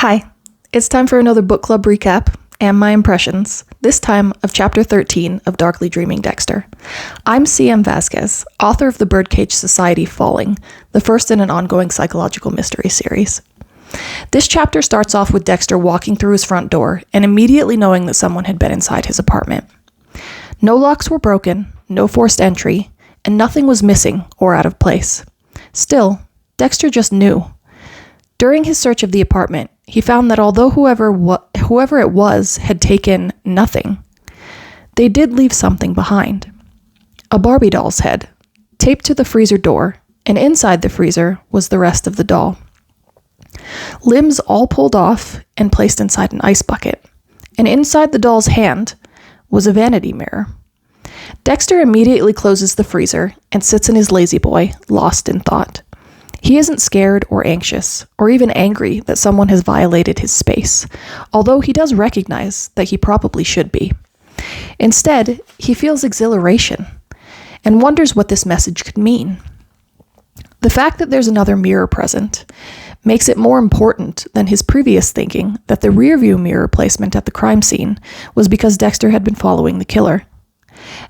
Hi, it's time for another book club recap and my impressions, this time of Chapter 13 of Darkly Dreaming Dexter. I'm C.M. Vasquez, author of the Birdcage Society Falling, the first in an ongoing psychological mystery series. This chapter starts off with Dexter walking through his front door and immediately knowing that someone had been inside his apartment. No locks were broken, no forced entry, and nothing was missing or out of place. Still, Dexter just knew. During his search of the apartment, he found that although whoever it was had taken nothing, they did leave something behind. A Barbie doll's head, taped to the freezer door, and inside the freezer was the rest of the doll. Limbs all pulled off and placed inside an ice bucket, and inside the doll's hand was a vanity mirror. Dexter immediately closes the freezer and sits in his lazy boy, lost in thought. He isn't scared or anxious, or even angry that someone has violated his space, although he does recognize that he probably should be. Instead, he feels exhilaration and wonders what this message could mean. The fact that there's another mirror present makes it more important than his previous thinking that the rearview mirror placement at the crime scene was because Dexter had been following the killer.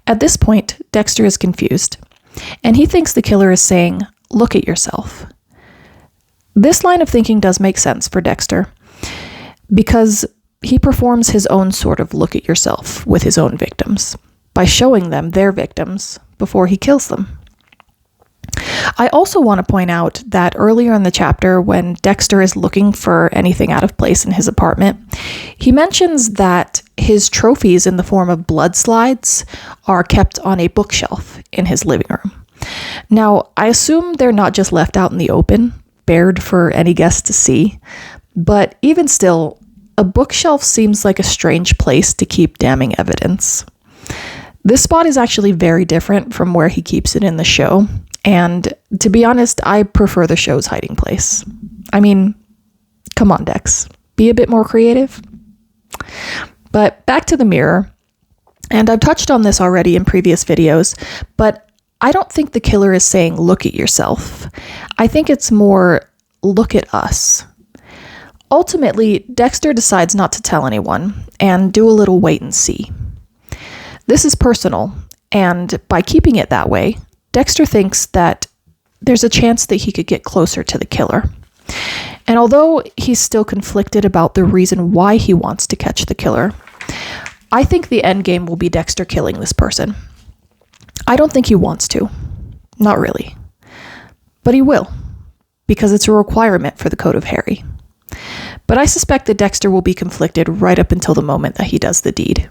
At this point, Dexter is confused, and he thinks the killer is saying, "Look at yourself." This line of thinking does make sense for Dexter, because he performs his own sort of look at yourself with his own victims, by showing them their victims before he kills them. I also want to point out that earlier in the chapter, when Dexter is looking for anything out of place in his apartment, he mentions that his trophies in the form of blood slides are kept on a bookshelf in his living room. Now, I assume they're not just left out in the open, bared for any guest to see, but even still, a bookshelf seems like a strange place to keep damning evidence. This spot is actually very different from where he keeps it in the show, and to be honest, I prefer the show's hiding place. I mean, come on, Dex, be a bit more creative. But back to the mirror, and I've touched on this already in previous videos, but I don't think the killer is saying, "Look at yourself." I think it's more, "Look at us." Ultimately, Dexter decides not to tell anyone and do a little wait and see. This is personal, and by keeping it that way, Dexter thinks that there's a chance that he could get closer to the killer. And although he's still conflicted about the reason why he wants to catch the killer, I think the end game will be Dexter killing this person. I don't think he wants to. Not really. But he will, because it's a requirement for the Code of Harry. But I suspect that Dexter will be conflicted right up until the moment that he does the deed.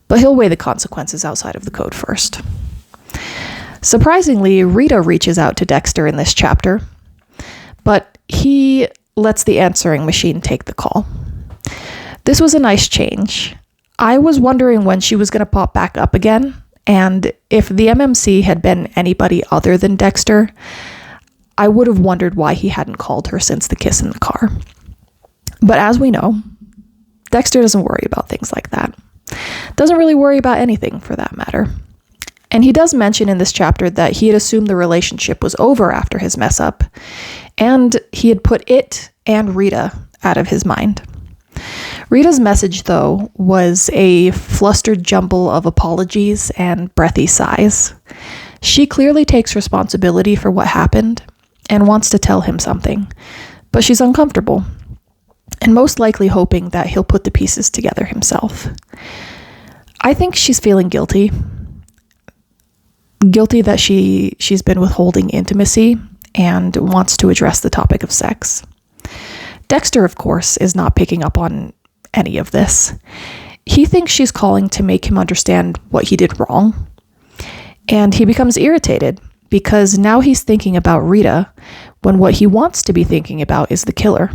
But he'll weigh the consequences outside of the code first. Surprisingly, Rita reaches out to Dexter in this chapter, but he lets the answering machine take the call. This was a nice change. I was wondering when she was going to pop back up again, and if the MMC had been anybody other than Dexter, I would have wondered why he hadn't called her since the kiss in the car. But as we know, Dexter doesn't worry about things like that. Doesn't really worry about anything, for that matter. And he does mention in this chapter that he had assumed the relationship was over after his mess up, and he had put it and Rita out of his mind. Rita's message, though, was a flustered jumble of apologies and breathy sighs. She clearly takes responsibility for what happened and wants to tell him something, but she's uncomfortable, and most likely hoping that he'll put the pieces together himself. I think she's feeling guilty. Guilty that she's been withholding intimacy and wants to address the topic of sex. Dexter, of course, is not picking up on any of this. He thinks she's calling to make him understand what he did wrong, and he becomes irritated because now he's thinking about Rita when what he wants to be thinking about is the killer.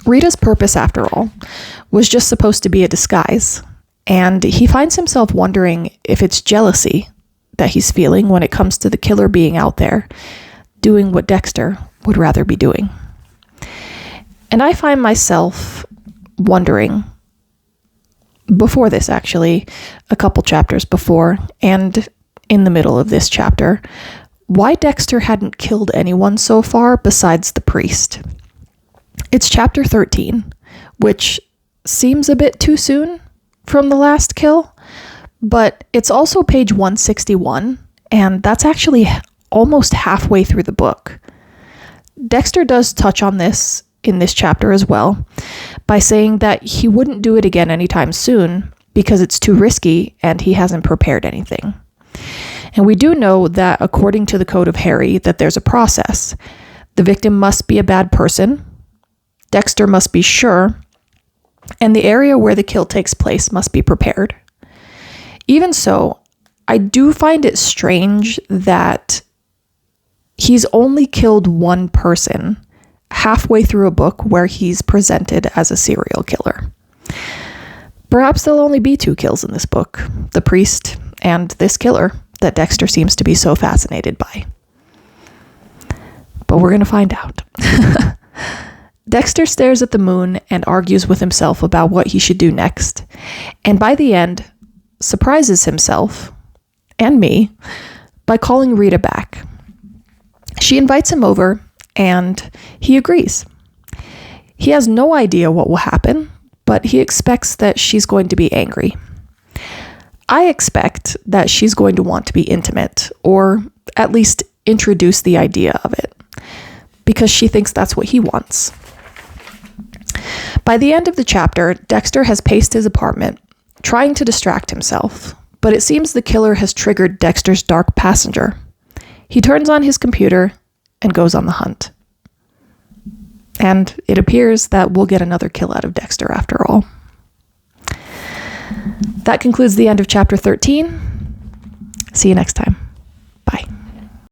Rita's purpose, after all, was just supposed to be a disguise, and he finds himself wondering if it's jealousy that he's feeling when it comes to the killer being out there, doing what Dexter would rather be doing. And I find myself wondering, before this actually, a couple chapters before, and in the middle of this chapter, why Dexter hadn't killed anyone so far besides the priest. It's chapter 13, which seems a bit too soon from the last kill, but it's also page 161, and that's actually almost halfway through the book. Dexter does touch on this in this chapter as well, by saying that he wouldn't do it again anytime soon because it's too risky and he hasn't prepared anything. And we do know that according to the Code of Harry, that there's a process. The victim must be a bad person, Dexter must be sure, and the area where the kill takes place must be prepared. Even so, I do find it strange that he's only killed one person halfway through a book where he's presented as a serial killer. Perhaps there'll only be 2 kills in this book, the priest and this killer that Dexter seems to be so fascinated by. But we're going to find out. Dexter stares at the moon and argues with himself about what he should do next, and by the end, surprises himself, and me, by calling Rita back. She invites him over, and he agrees. He has no idea what will happen, but he expects that she's going to be angry. I expect that she's going to want to be intimate, or at least introduce the idea of it, because she thinks that's what he wants. By the end of the chapter, Dexter has paced his apartment, trying to distract himself, but it seems the killer has triggered Dexter's dark passenger. He turns on his computer and goes on the hunt. And it appears that we'll get another kill out of Dexter after all. That concludes the end of chapter 13. See you next time. Bye.